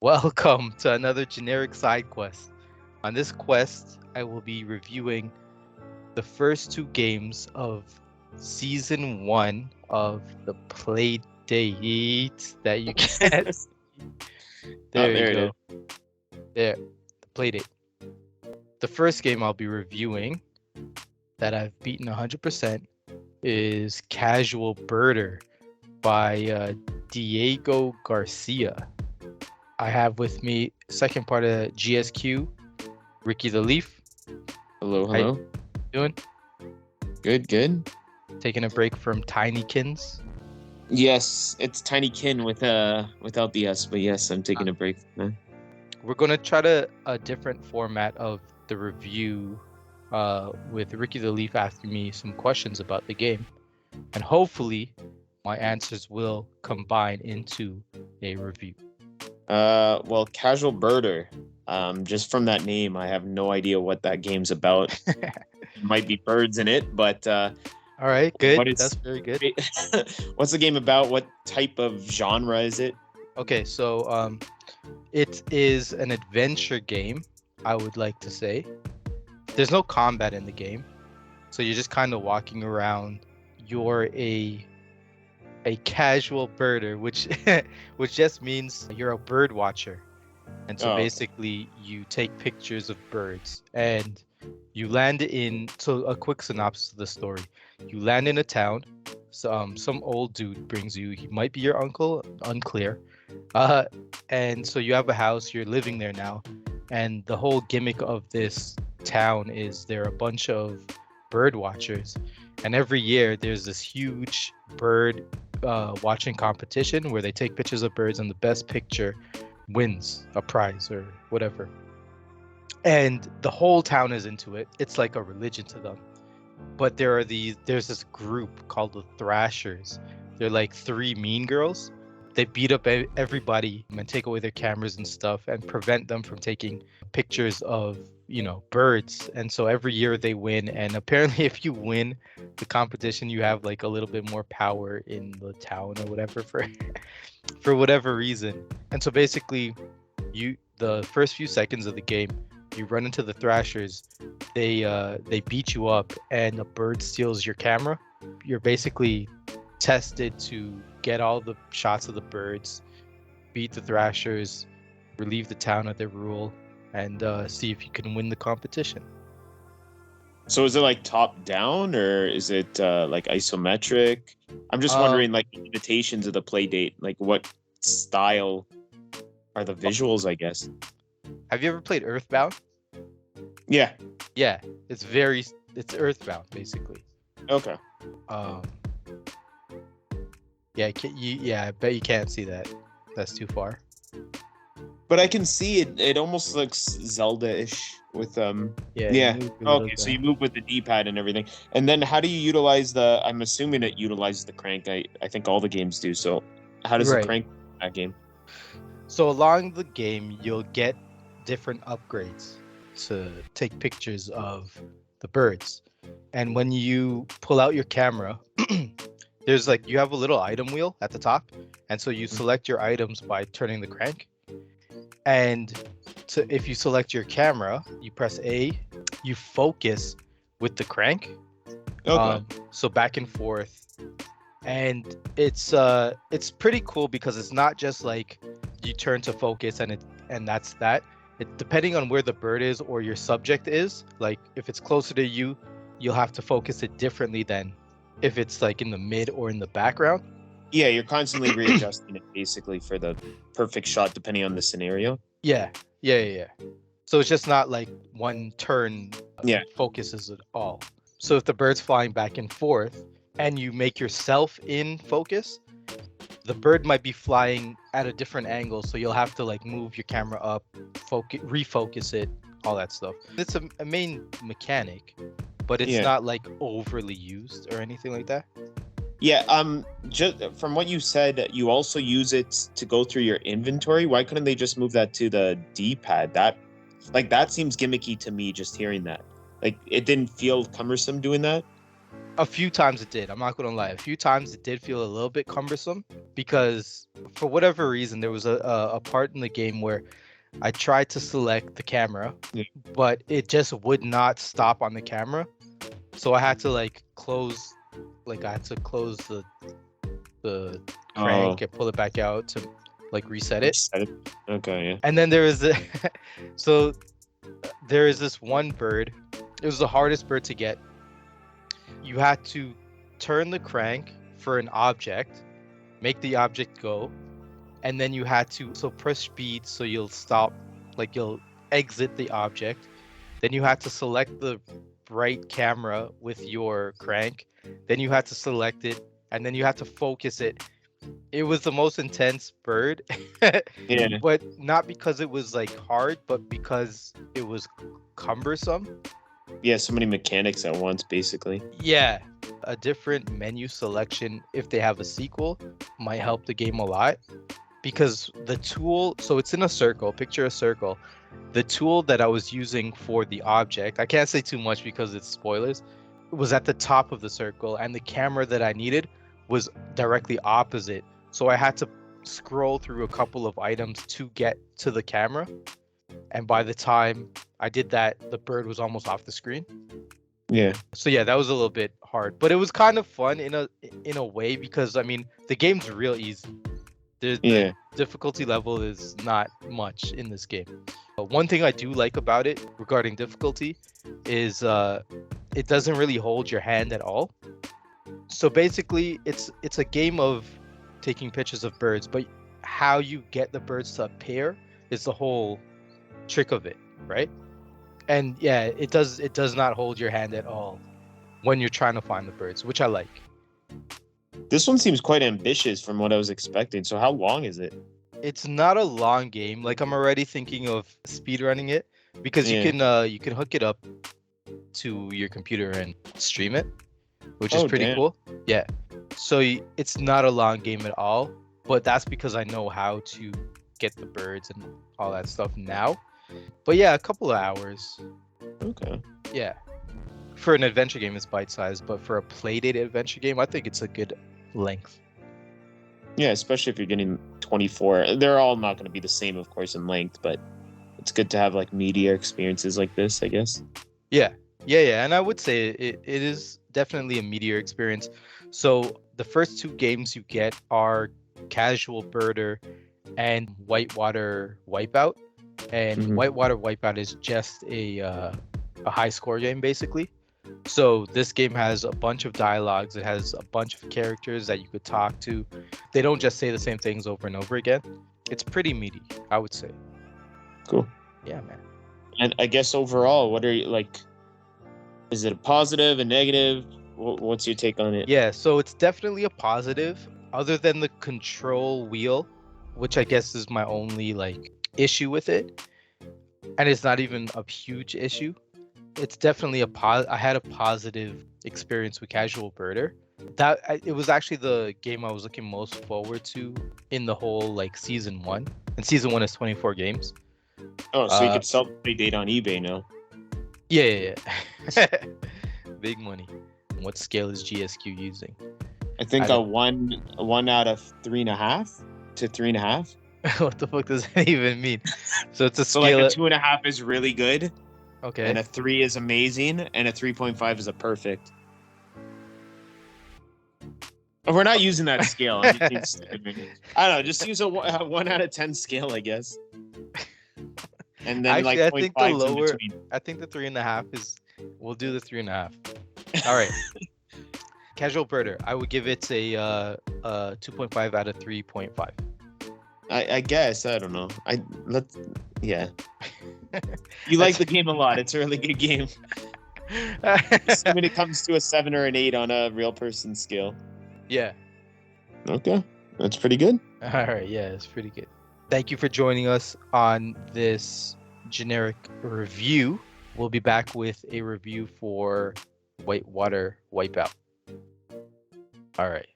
Welcome to another generic side quest. On this quest, I will be reviewing the first two games of season one of the Playdate that you can. Oh, There you there it is. go. There, the Playdate. The first game I'll be reviewing that I've beaten 100% is Casual Birder by Diego Garcia. I have with me second part of GSQ, Ricky the Leaf. Hello, How you hello. doing? Good. Taking a break from Tinykins. Yes, it's Tiny Kin without the S, but yes, I'm taking a break. We're gonna try a different format of the review, with Ricky the Leaf asking me some questions about the game, and hopefully, my answers will combine into a review. Well, Casual Birder. Just from that name, I have no idea what that game's about. There might be birds in it, but All right, what good. is That's very good. what's the game about? What type of genre is it? Okay, so it is an adventure game, I would like to say. There's no combat in the game, so you're just kind of walking around. You're a casual birder, which which just means you're a bird watcher. And so Oh, basically you take pictures of birds and you land in, so a quick synopsis of the story. You land in a town, so, some old dude brings you, he might be your uncle, unclear. Uh, and so you have a house, you're living there now, and the whole gimmick of this town is there are a bunch of bird watchers, and every year there's this huge bird watching competition where they take pictures of birds, and the best picture wins a prize or whatever. And the whole town is into it. It's like a religion to them. But there's this group called the Thrashers. They're like three mean girls. They beat up everybody and take away their cameras and stuff and prevent them from taking pictures of, birds. And so every year they win. And apparently, if you win the competition, you have like a little bit more power in the town or whatever for whatever reason. And so basically, the first few seconds of the game, you run into the Thrashers. They beat you up, and a bird steals your camera. You're basically tested to get all the shots of the birds, beat the Thrashers, relieve the town of their rule, and see if you can win the competition. so is it like top down or is it like isometric? I'm just Um, wondering, like, the limitations of the play date. Like, what style are the visuals? I guess. have you ever played Earthbound? Yeah. Yeah, it's Earthbound basically. Okay. Um, yeah, I bet you can't see that. That's too far. But I can see it. It almost looks Zelda-ish with Yeah, you Yeah. move a little Okay. So bit. you move with the D-pad and everything, and then how do you utilize the? I'm assuming it utilizes the crank. I think all the games do. So how does the Right. crank that game? So along the game, you'll get different upgrades to take pictures of the birds. And when you pull out your camera, there's like you have a little item wheel at the top, and so you select your items by turning the crank. And if you select your camera, you press A, you focus with the crank. Okay. So back and forth, and it's pretty cool because it's not just like you turn to focus and that's that. It, depending on where the bird is or your subject is, like if it's closer to you, you'll have to focus it differently than if it's like in the mid or in the background. Yeah, you're constantly readjusting it basically for the perfect shot depending on the scenario. Yeah. So it's just not like one turn Yeah. focuses it all. So if the bird's flying back and forth and you make yourself in focus, the bird might be flying at a different angle, so you'll have to like move your camera up, refocus it, all that stuff. It's a main mechanic, but it's Yeah. not like overly used or anything like that. Yeah. Just from what you said, you also use it to go through your inventory. Why couldn't they just move that to the D-pad? That seems gimmicky to me. Just hearing that, like, it didn't feel cumbersome doing that. A few times it did. I'm not gonna lie. A few times it did feel a little bit cumbersome because for whatever reason there was a part in the game where I tried to select the camera, Yeah. but it just would not stop on the camera. So I had to like close, like I had to close the Oh, crank and pull it back out to like reset it. set it. Okay, yeah. And then there is so there is this one bird. It was the hardest bird to get. You had to turn the crank for an object, make the object go, and then you had to press speed so you'll stop, like you'll exit the object. Then you had to select the right camera with your crank. Then you had to select it, and then you had to focus it. It was the most intense bird, Yeah. but not because it was like hard, but because it was cumbersome. Yeah, so many mechanics at once, basically. Yeah, a different menu selection if they have a sequel might help the game a lot because the tool, so it's in a circle, picture a circle. The tool that I was using for the object, I can't say too much because it's spoilers, was at the top of the circle and the camera that I needed was directly opposite. So I had to scroll through a couple of items to get to the camera. And by the time I did that, the bird was almost off the screen. Yeah. So yeah, that was a little bit hard, but it was kind of fun in a way because I mean the game's real easy. The Yeah. difficulty level is not much in this game. One thing I do like about it regarding difficulty is it doesn't really hold your hand at all. So basically, it's a game of taking pictures of birds, but how you get the birds to appear is the whole trick of it, right? And yeah, it does not hold your hand at all when you're trying to find the birds, which I like. This one seems quite ambitious from what I was expecting. So how long is it? It's not a long game. Like I'm already thinking of speedrunning it because Yeah. you can hook it up to your computer and stream it, which is Oh, pretty damn. cool. Yeah. So it's not a long game at all, but that's because I know how to get the birds and all that stuff now. But yeah, a couple of hours. Okay. Yeah. For an adventure game, it's bite-sized, but for a playdate adventure game, I think it's a good length. Yeah, especially if you're getting 24. They're all not going to be the same, of course, in length, but it's good to have like media experiences like this, I guess. Yeah. And I would say it is definitely a meteor experience. So the first two games you get are Casual Birder and Whitewater Wipeout. And Mhm. Whitewater Wipeout is just a high score game basically. So this game has a bunch of dialogues. It has a bunch of characters that you could talk to. They don't just say the same things over and over again. It's pretty meaty, I would say. Cool. Yeah, man. And I guess overall, what are you like? Is it a positive, a negative? What's your take on it? Yeah, so it's definitely a positive. Other than the control wheel, which I guess is my only like issue with it, and it's not even a huge issue. It's definitely I had a positive experience with Casual Birder. It was actually the game I was looking most forward to in the whole like season 1. And season 1 is 24 games. Oh, so you could sell the Playdate on eBay now. Yeah. Big money. What scale is GSQ using? I think I a don't- one out of 3.5 to 3.5. What the fuck does that even mean? So it's a So like scale. a 2.5 is really good, Okay. and a 3 is amazing, and a 3.5 is a perfect. We're not using that scale. I don't know. Just use a 1 out of 10 scale, I guess. And then Actually, I like think 0.5 the in lower. between. I think the 3.5 is. We'll do the 3.5. All right. Casual Birder. I would give it a 2.5 out of 3.5. I guess I don't know. Yeah. You like the game a lot. It's a really good game. Assuming it comes to a 7 or an 8 on a real person scale. Yeah. Okay, that's pretty good. All right. Yeah, it's pretty good. Thank you for joining us on this generic review. We'll be back with a review for Whitewater Wipeout. All right.